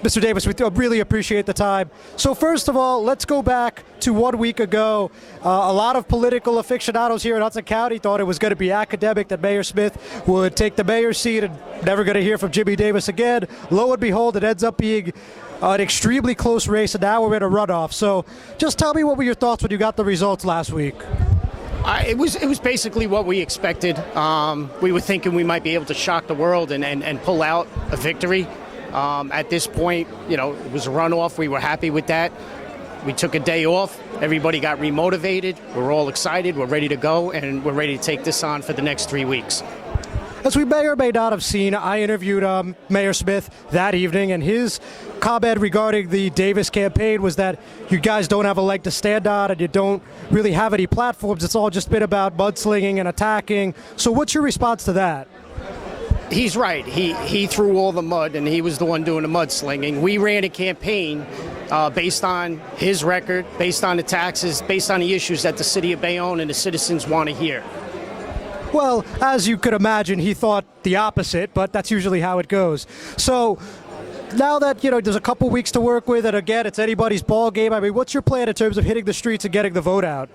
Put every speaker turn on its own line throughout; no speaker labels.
Mr. Davis, we really appreciate the time. So first of all, let's go back to 1 week ago. A lot of political aficionados here in Hudson County thought it was going to be academic that Mayor Smith would take the mayor's seat and never going to hear from Jimmy Davis again. Lo and behold, it ends up being an extremely close race, and now we're in a runoff. So just tell me, what were your thoughts when you got the results last week?
It was basically what we expected. We were thinking we might be able to shock the world and pull out a victory. At this point, it was a runoff. We were happy with that. We took a day off. Everybody got remotivated. We're all excited. We're ready to go, and we're ready to take this on for the next 3 weeks.
As we may or may not have seen, I interviewed Mayor Smith that evening, and his comment regarding the Davis campaign was that you guys don't have a leg to stand on and you don't really have any platforms. It's all just been about mudslinging and attacking. So what's your response to that?
He's right. He threw all the mud, and he was the one doing the mudslinging. We ran a campaign based on his record, based on the taxes, based on the issues that the city of Bayonne and the citizens want to hear.
Well, as you could imagine, he thought the opposite, but that's usually how it goes. So now that, there's a couple weeks to work with, and again, it's anybody's ball game, I mean, what's your plan in terms of hitting the streets and getting the vote out?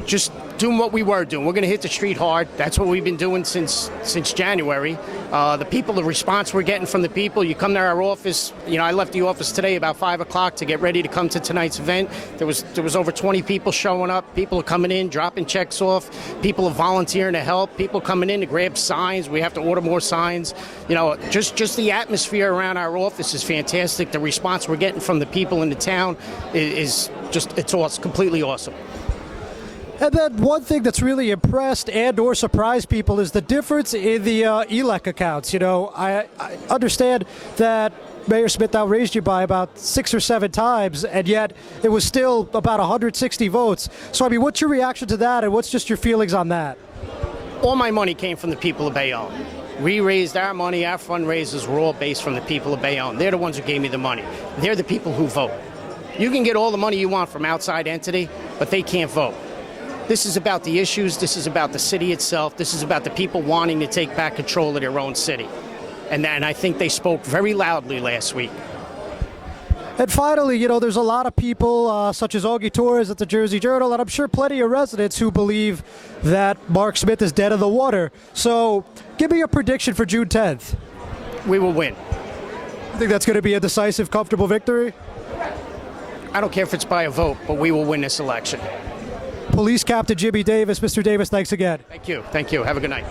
Just doing what we were doing. We're going to hit the street hard. That's what we've been doing since January. The response we're getting from the people, you come to our office, I left the office today about 5 o'clock to get ready to come to tonight's event. There was over 20 people showing up. People are coming in, dropping checks off. People are volunteering to help. People coming in to grab signs. We have to order more signs. Just the atmosphere around our office is fantastic. The response we're getting from the people in the town is it's awesome, completely awesome.
And then one thing that's really impressed and or surprised people is the difference in the ELEC accounts. I understand that Mayor Smith outraised you by about 6 or 7 times, and yet it was still about 160 votes. So, I mean, what's your reaction to that, and what's just your feelings on that?
All my money came from the people of Bayonne. We raised our money. Our fundraisers were all based from the people of Bayonne. They're the ones who gave me the money. They're the people who vote. You can get all the money you want from outside entity, but they can't vote. This is about the issues. This is about the city itself. This is about the people wanting to take back control of their own city. And I think they spoke very loudly last week.
And finally, there's a lot of people, such as Augie Torres at the Jersey Journal, and I'm sure plenty of residents who believe that Mark Smith is dead in the water. So give me a prediction for June 10th.
We will win.
You think that's going to be a decisive, comfortable victory?
I don't care if it's by a vote, but we will win this election.
Police Captain Jimmy Davis. Mr. Davis, thanks again.
Thank you. Thank you. Have a good night.